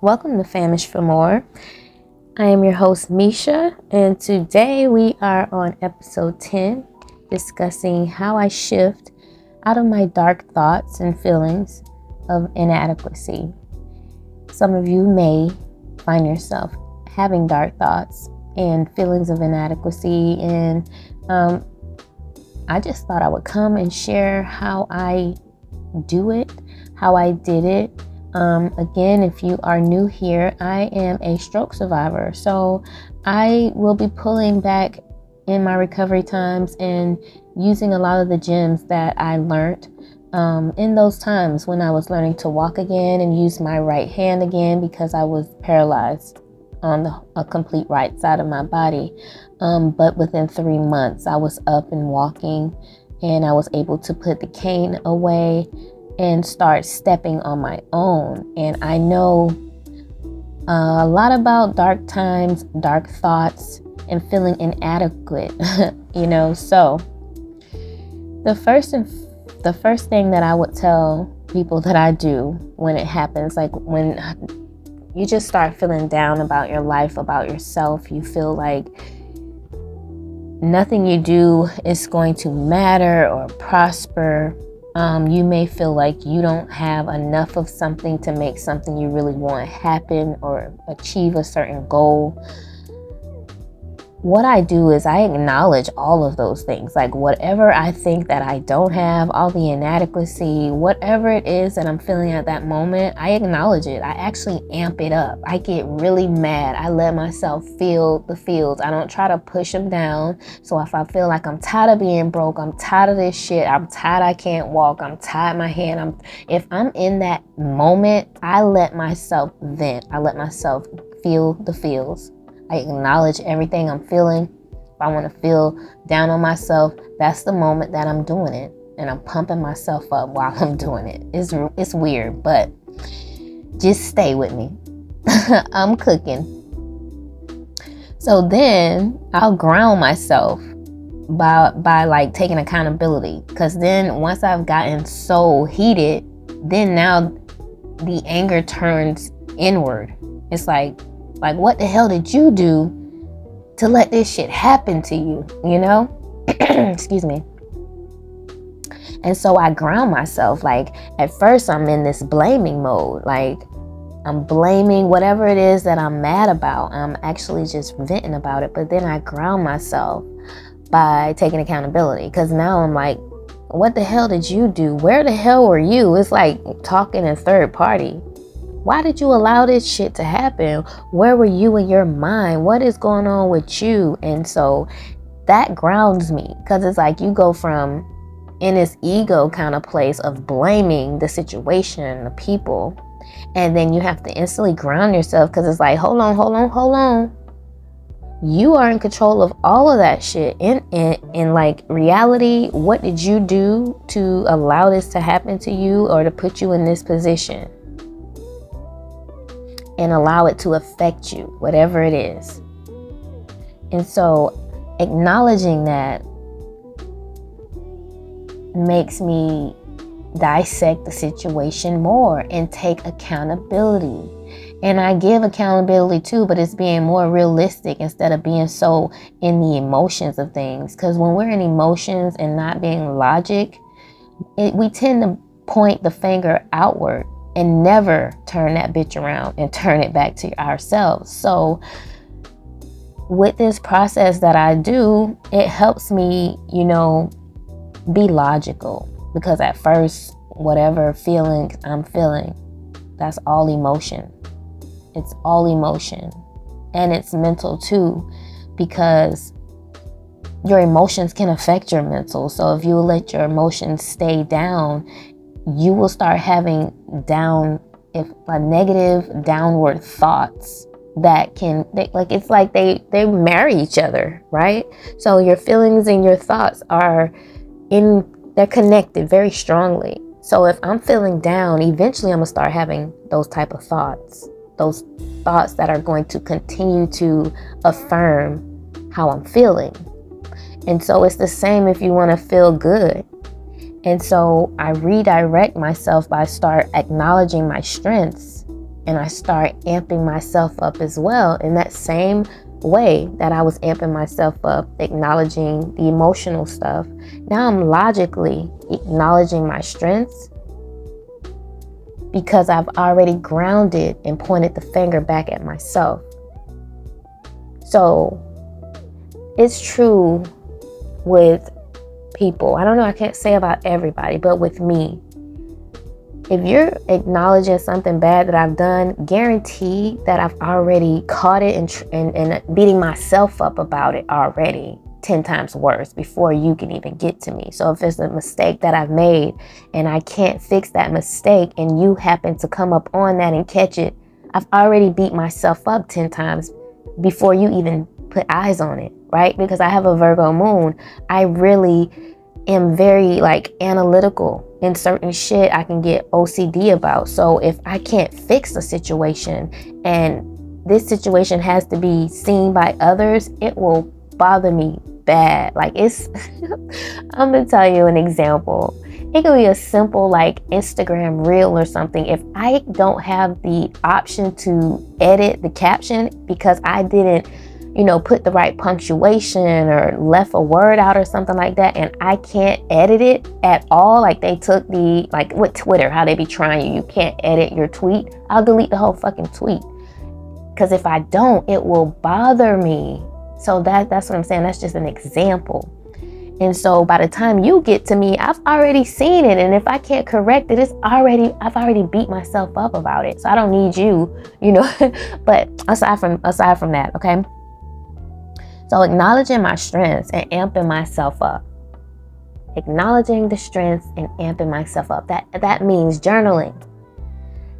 Welcome to Famished for More. I am your host, Misha, and today we are on episode 10, discussing how I shift out of my dark thoughts and feelings of inadequacy. Some of you may find yourself having dark thoughts and feelings of inadequacy, and I just thought I would come and share how I do it, how I did it. Again, if you are new here, I am a stroke survivor. So I will be pulling back in my recovery times and using a lot of the gems that I learned in those times when I was learning to walk again and use my right hand again because I was paralyzed on a complete right side of my body. But within 3 months, I was up and walking, and I was able to put the cane away and start stepping on my own. And I know a lot about dark times, dark thoughts, and feeling inadequate, So the first thing that I would tell people that I do when it happens, like when you just start feeling down about your life, about yourself, you feel like nothing you do is going to matter or prosper. You may feel like you don't have enough of something to make something you really want happen or achieve a certain goal. What I do is I acknowledge all of those things, like whatever I think that I don't have, all the inadequacy, whatever it is that I'm feeling at that moment, I acknowledge it. I actually amp it up. I get really mad. I let myself feel the feels. I don't try to push them down. So if I feel like I'm tired of being broke, I'm tired of this shit, I'm tired I can't walk, I'm tired my hand, if I'm in that moment, I let myself vent. I let myself feel the feels. I acknowledge everything I'm feeling. If I want to feel down on myself, that's the moment that I'm doing it. And I'm pumping myself up while I'm doing it. It's weird, but just stay with me. I'm cooking. So then I'll ground myself by like taking accountability. Because then once I've gotten so heated, then now the anger turns inward. It's like, what the hell did you do to let this shit happen to you, Excuse me. And so I ground myself. Like, at first I'm in this blaming mode. Like, I'm blaming whatever it is that I'm mad about. I'm actually just venting about it. But then I ground myself by taking accountability. Because now I'm like, what the hell did you do? Where the hell were you? It's like talking in third party. Why did you allow this shit to happen? Where were you in your mind? What is going on with you? And so that grounds me, because it's like you go from in this ego kind of place of blaming the situation, the people, and then you have to instantly ground yourself, because it's like, hold on. You are in control of all of that shit. In like reality, what did you do to allow this to happen to you or to put you in this position? And allow it to affect you, whatever it is. And so acknowledging that makes me dissect the situation more and take accountability. And I give accountability too, but it's being more realistic instead of being so in the emotions of things. Because when we're in emotions and not being logic, we tend to point the finger outward and never turn that bitch around and turn it back to ourselves. So with this process that I do, it helps me, be logical. Because at first, whatever feeling I'm feeling, that's all emotion. It's all emotion. And it's mental too, because your emotions can affect your mental. So if you let your emotions stay down, you will start having negative downward thoughts that it's like they marry each other, right? So your feelings and your thoughts they're connected very strongly. So if I'm feeling down, eventually I'm gonna start having those type of thoughts that are going to continue to affirm how I'm feeling. And so it's the same if you want to feel good. And so I redirect myself by start acknowledging my strengths And I start amping myself up as well in that same way that I was amping myself up, acknowledging the emotional stuff. Now I'm logically acknowledging my strengths because I've already grounded and pointed the finger back at myself. So it's true with people. I don't know, I can't say about everybody, but with me, if you're acknowledging something bad that I've done, guarantee that I've already caught it and beating myself up about it already 10 times worse before you can even get to me. So if it's a mistake that I've made and I can't fix that mistake and you happen to come up on that and catch it, I've already beat myself up 10 times before you even put eyes on it, right? Because I have a Virgo moon. I really am very analytical in certain shit I can get OCD about. So if I can't fix a situation and this situation has to be seen by others, it will bother me bad. It's I'm gonna tell you an example. It could be a simple Instagram reel or something. If I don't have the option to edit the caption because I didn't put the right punctuation or left a word out or something like that, and I can't edit it at all, they took the, with Twitter, how they be trying you can't edit your tweet, I'll delete the whole fucking tweet. Because if I don't, it will bother me. So that's what I'm saying. That's just an example. And so by the time you get to me, I've already seen it. And if I can't correct it, I've already beat myself up about it. So I don't need you, but aside from that, okay? So acknowledging my strengths and amping myself up. Acknowledging the strengths and amping myself up. That means journaling.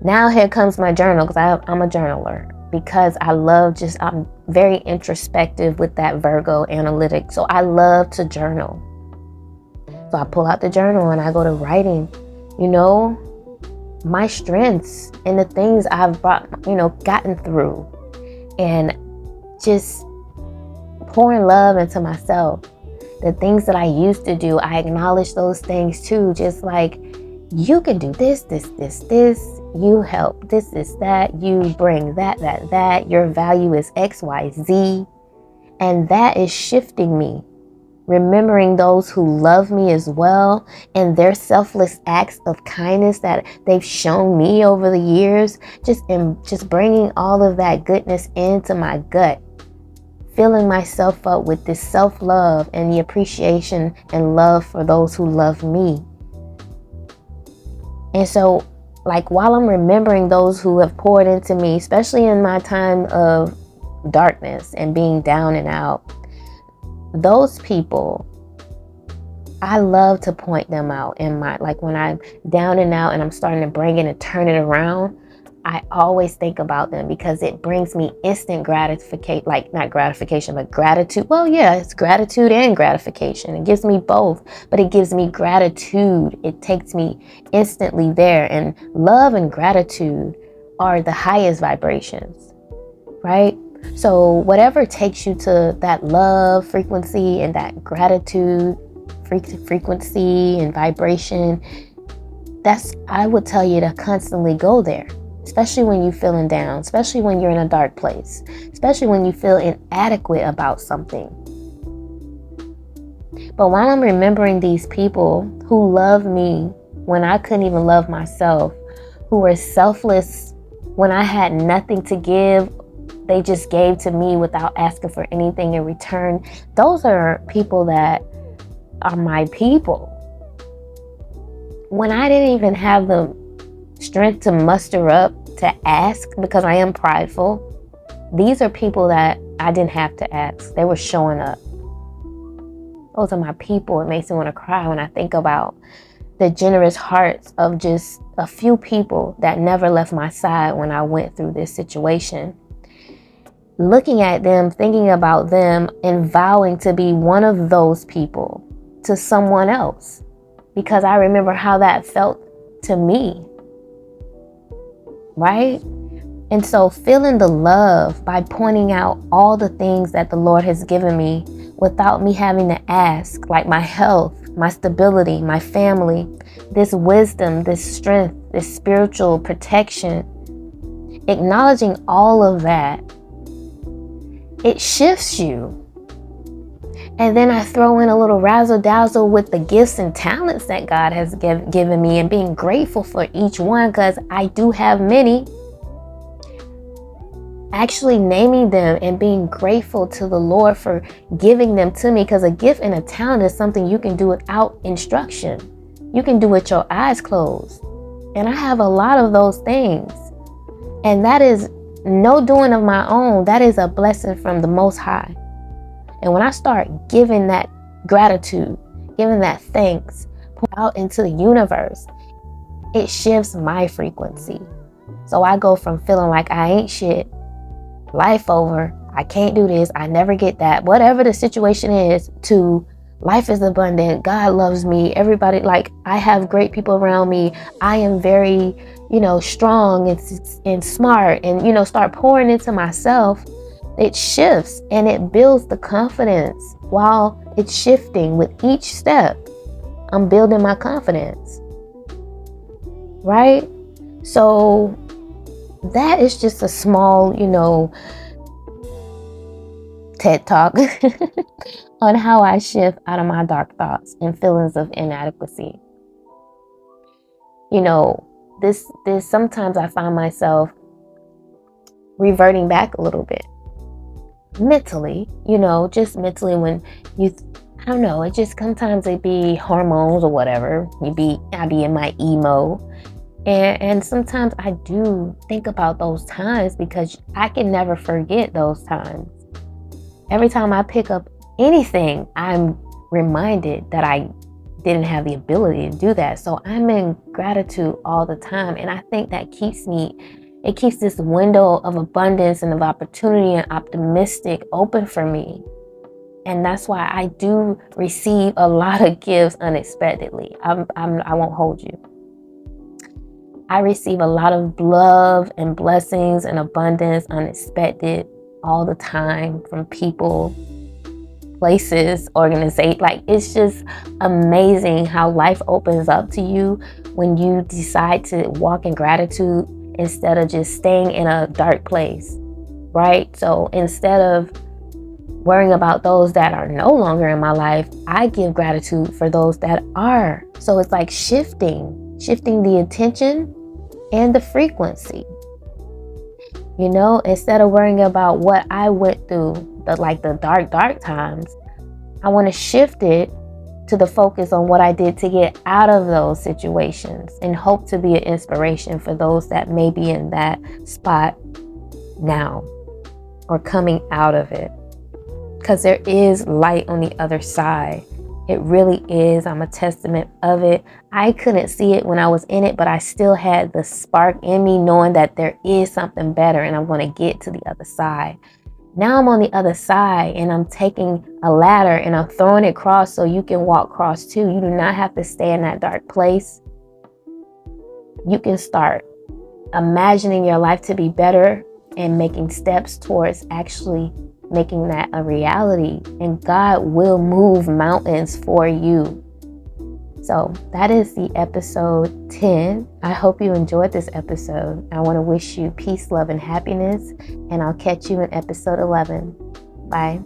Now here comes my journal, because I'm a journaler. Because I'm very introspective with that Virgo analytic. So I love to journal. So I pull out the journal and I go to writing, my strengths and the things I've gotten through. And just pouring love into myself. The things that I used to do, I acknowledge those things too. Just you can do this. You help this, that. You bring that. Your value is X, Y, Z. And that is shifting me. Remembering those who love me as well and their selfless acts of kindness that they've shown me over the years. Just bringing all of that goodness into my gut. Filling myself up with this self-love and the appreciation and love for those who love me. And so, while I'm remembering those who have poured into me, especially in my time of darkness and being down and out, those people, I love to point them out in my, when I'm down and out and I'm starting to bring it and turn it around, I always think about them because it brings me instant gratification, not gratification, but gratitude. Well, yeah, it's gratitude and gratification. It gives me both, but it gives me gratitude. It takes me instantly there. And love and gratitude are the highest vibrations, right? So whatever takes you to that love frequency and that gratitude frequency and vibration, I would tell you to constantly go there. Especially when you're feeling down, especially when you're in a dark place, especially when you feel inadequate about something. But while I'm remembering these people who love me when I couldn't even love myself, who were selfless when I had nothing to give, they just gave to me without asking for anything in return. Those are people that are my people. When I didn't even have the strength to muster up to ask because I am prideful, these are people that I didn't have to ask. They were showing up. Those are my people. It makes me want to cry when I think about the generous hearts of just a few people that never left my side when I went through this situation. Looking at them, thinking about them, and vowing to be one of those people to someone else because I remember how that felt to me. Right? And so feeling the love by pointing out all the things that the Lord has given me without me having to ask, my health, my stability, my family, this wisdom, this strength, this spiritual protection, Acknowledging all of that, it shifts you. And then I throw in a little razzle dazzle with the gifts and talents that God has given me, and being grateful for each one, because I do have many. Actually naming them and being grateful to the Lord for giving them to me, because a gift and a talent is something you can do without instruction. You can do with your eyes closed. And I have a lot of those things. And that is no doing of my own. That is a blessing from the Most High. And when I start giving that gratitude, giving that thanks out into the universe, it shifts my frequency. So I go from feeling like I ain't shit, life over, I can't do this, I never get that, whatever the situation is, to life is abundant, God loves me, everybody, like, I have great people around me, I am very, strong and smart, and, start pouring into myself. It shifts and it builds the confidence while it's shifting. With each step, I'm building my confidence, right? So that is just a small, TED talk on how I shift out of my dark thoughts and feelings of inadequacy. This sometimes I find myself reverting back a little bit mentally, just mentally, when I don't know, it just sometimes it be hormones or whatever. I be in my emo. And sometimes I do think about those times, because I can never forget those times. Every time I pick up anything, I'm reminded that I didn't have the ability to do that. So I'm in gratitude all the time. And I think that keeps this window of abundance and of opportunity and optimistic open for me. And that's why I do receive a lot of gifts unexpectedly. I won't hold you. I receive a lot of love and blessings and abundance unexpected all the time, from people, places, organizations. Like, it's just amazing how life opens up to you when you decide to walk in gratitude instead of just staying in a dark place, right? So instead of worrying about those that are no longer in my life, I give gratitude for those that are. So it's like shifting the attention and the frequency. Instead of worrying about what I went through, the dark times, I want to shift it to the focus on what I did to get out of those situations, and hope to be an inspiration for those that may be in that spot now or coming out of it. Because there is light on the other side. It really is. I'm a testament of it. I couldn't see it when I was in it, but I still had the spark in me, knowing that there is something better and I'm going to get to the other side. Now I'm on the other side, and I'm taking a ladder and I'm throwing it across so you can walk across too. You do not have to stay in that dark place. You can start imagining your life to be better and making steps towards actually making that a reality, and God will move mountains for you. So that is the episode 10. I hope you enjoyed this episode. I want to wish you peace, love, and happiness, and I'll catch you in episode 11. Bye.